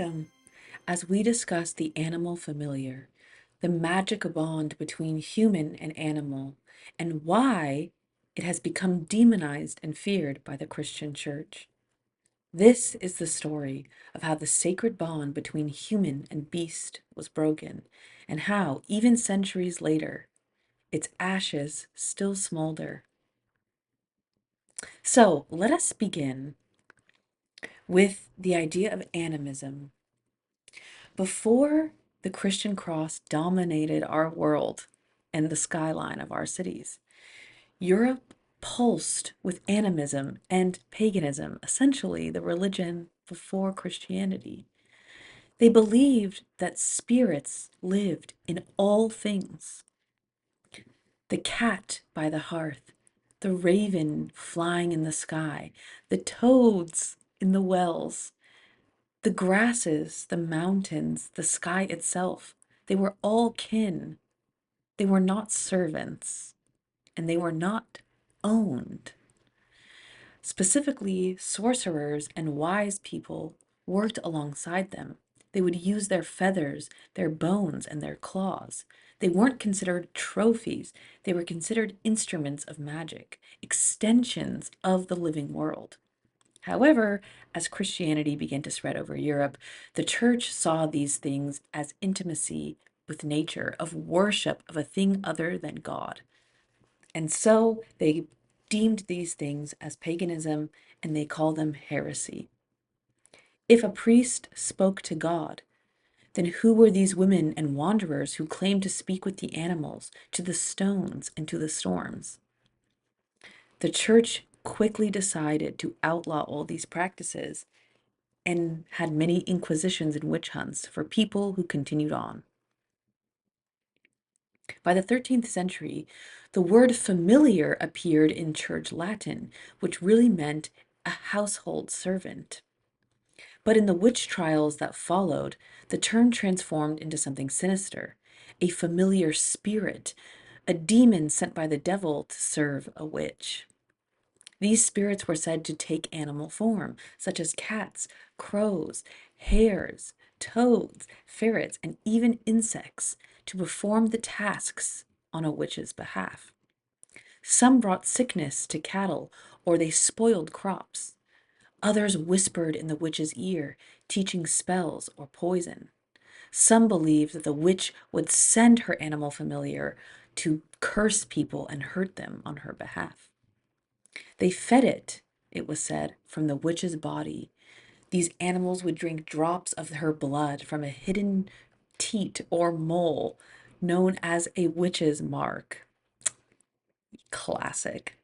Welcome as we discuss the animal familiar, the magic bond between human and animal, and why it has become demonized and feared by the Christian Church. This is the story of how the sacred bond between human and beast was broken, and how, even centuries later, its ashes still smolder. So let us begin with the idea of animism. Before the Christian cross dominated our world and the skyline of our cities, Europe pulsed with animism and paganism, essentially the religion before Christianity. They believed that spirits lived in all things. The cat by the hearth, the raven flying in the sky, the toads in the wells, the grasses, the mountains, the sky itself, they were all kin. They were not servants, and they were not owned. Specifically, sorcerers and wise people worked alongside them. They would use their feathers, their bones, and their claws. They weren't considered trophies, they were considered instruments of magic, extensions of the living world. However, as Christianity began to spread over Europe, the church saw these things as intimacy with nature, of worship of a thing other than God. And so they deemed these things as paganism and they call them heresy. If a priest spoke to God, then who were these women and wanderers who claimed to speak with the animals, to the stones, and to the storms? The church quickly decided to outlaw all these practices and had many inquisitions and witch hunts for people who continued on. By the 13th century, the word familiar appeared in church Latin, which really meant a household servant. But in the witch trials that followed, the term transformed into something sinister, a familiar spirit, a demon sent by the devil to serve a witch. These spirits were said to take animal form, such as cats, crows, hares, toads, ferrets, and even insects, to perform the tasks on a witch's behalf. Some brought sickness to cattle, or they spoiled crops. Others whispered in the witch's ear, teaching spells or poison. Some believed that the witch would send her animal familiar to curse people and hurt them on her behalf. They fed it, it was said, from the witch's body. These animals would drink drops of her blood from a hidden teat or mole known as a witch's mark. Classic.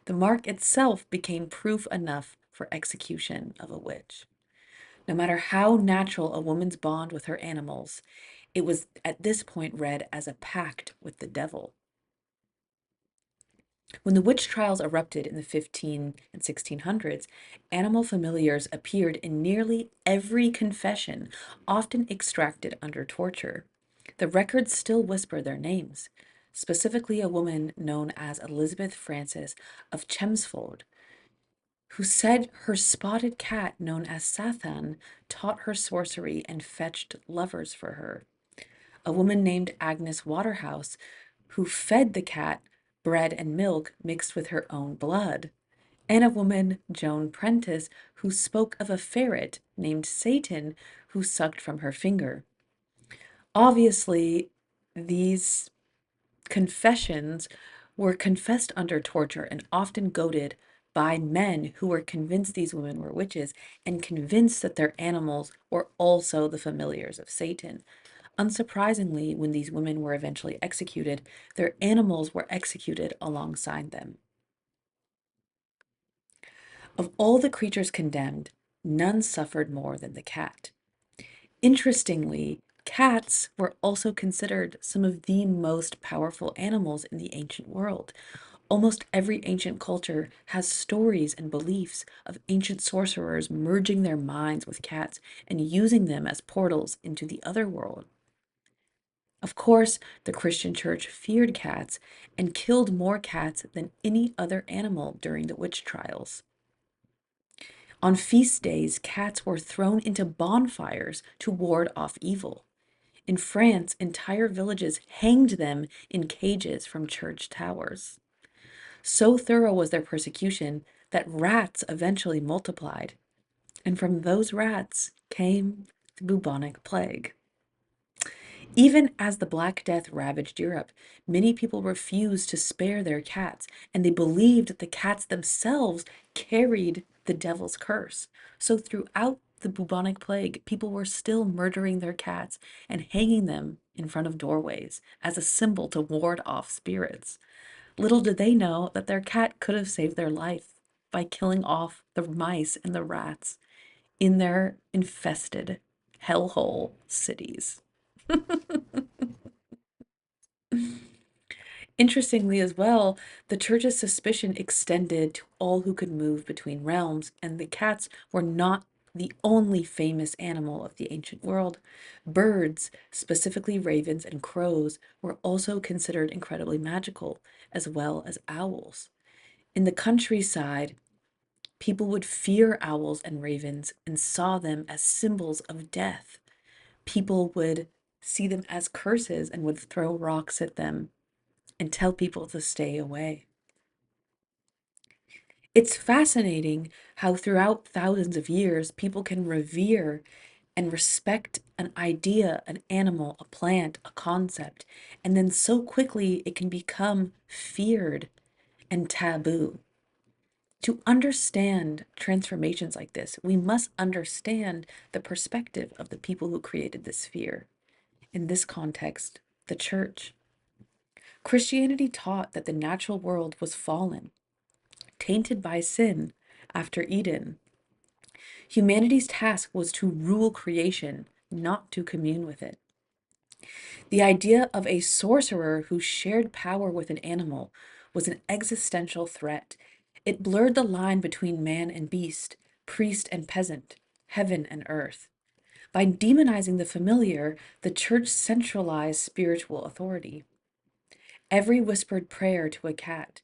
The mark itself became proof enough for execution of a witch. No matter how natural a woman's bond with her animals, it was at this point read as a pact with the devil. When the witch trials erupted in the 15 and 1600s, animal familiars appeared in nearly every confession, often extracted under torture. The records still whisper their names, specifically a woman known as Elizabeth Frances of Chelmsford, who said her spotted cat known as Sathan taught her sorcery and fetched lovers for her. A woman named Agnes Waterhouse, who fed the cat bread and milk mixed with her own blood, and a woman, Joan Prentice, who spoke of a ferret named Satan who sucked from her finger. Obviously, these confessions were confessed under torture and often goaded by men who were convinced these women were witches and convinced that their animals were also the familiars of Satan. Unsurprisingly, when these women were eventually executed, their animals were executed alongside them. Of all the creatures condemned, none suffered more than the cat. Interestingly, cats were also considered some of the most powerful animals in the ancient world. Almost every ancient culture has stories and beliefs of ancient sorcerers merging their minds with cats and using them as portals into the other world. Of course, the Christian church feared cats and killed more cats than any other animal during the witch trials. On feast days, cats were thrown into bonfires to ward off evil. In France, entire villages hanged them in cages from church towers. So thorough was their persecution that rats eventually multiplied, and from those rats came the bubonic plague. Even as the Black Death ravaged Europe, many people refused to spare their cats, and they believed that the cats themselves carried the devil's curse. So throughout the bubonic plague, people were still murdering their cats and hanging them in front of doorways as a symbol to ward off spirits. Little did they know that their cat could have saved their life by killing off the mice and the rats in their infested hellhole cities. Interestingly, as well, the church's suspicion extended to all who could move between realms, and the cats were not the only famous animal of the ancient world. Birds, specifically ravens and crows, were also considered incredibly magical, as well as owls. In the countryside, people would fear owls and ravens and saw them as symbols of death. People would see them as curses and would throw rocks at them and tell people to stay away. It's fascinating how throughout thousands of years, people can revere and respect an idea, an animal, a plant, a concept, and then so quickly it can become feared and taboo. To understand transformations like this, we must understand the perspective of the people who created this fear. In this context, the church. Christianity taught that the natural world was fallen, tainted by sin after Eden. Humanity's task was to rule creation, not to commune with it. The idea of a sorcerer who shared power with an animal was an existential threat. It blurred the line between man and beast, priest and peasant, heaven and earth. By demonizing the familiar, the church centralized spiritual authority. Every whispered prayer to a cat,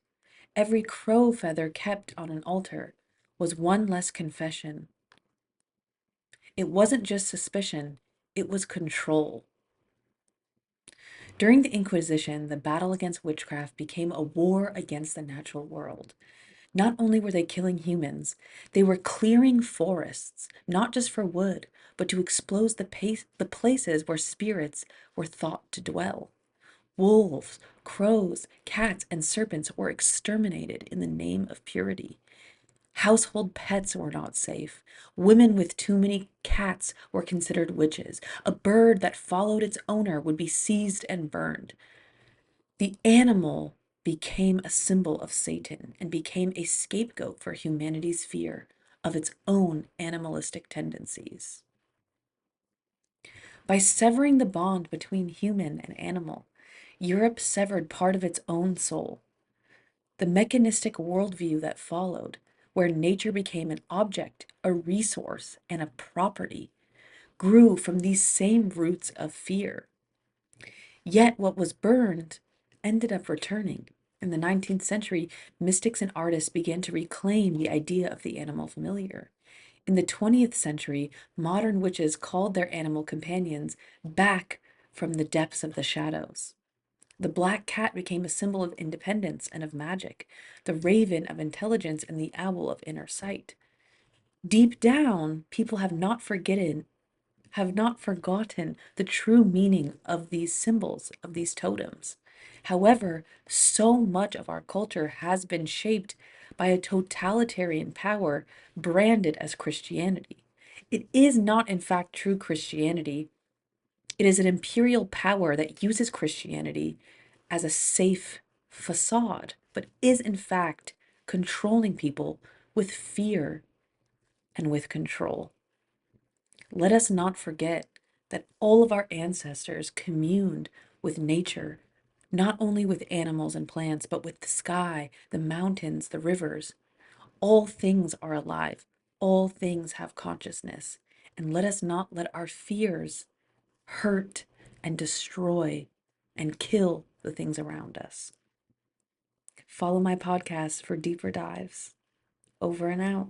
every crow feather kept on an altar was one less confession. It wasn't just suspicion, it was control. During the Inquisition, the battle against witchcraft became a war against the natural world. Not only were they killing humans, they were clearing forests, not just for wood, but to expose the places where spirits were thought to dwell. Wolves, crows, cats, and serpents were exterminated in the name of purity. Household pets were not safe. Women with too many cats were considered witches. A bird that followed its owner would be seized and burned. The animal became a symbol of Satan and became a scapegoat for humanity's fear of its own animalistic tendencies. By severing the bond between human and animal, Europe severed part of its own soul. The mechanistic worldview that followed, where nature became an object, a resource, and a property, grew from these same roots of fear. Yet what was burned ended up returning. In the 19th century, mystics and artists began to reclaim the idea of the animal familiar. In the 20th century, modern witches called their animal companions back from the depths of the shadows. The black cat became a symbol of independence and of magic, the raven of intelligence and the owl of inner sight. Deep down, people have not forgotten the true meaning of these symbols, of these totems. However, so much of our culture has been shaped by a totalitarian power branded as Christianity. It is not, in fact, true Christianity. It is an imperial power that uses Christianity as a safe facade, but is, in fact, controlling people with fear and with control. Let us not forget that all of our ancestors communed with nature, not only with animals and plants, but with the sky, the mountains, the rivers. All things are alive. All things have consciousness. And let us not let our fears hurt and destroy and kill the things around us. Follow my podcast for deeper dives. Over and out.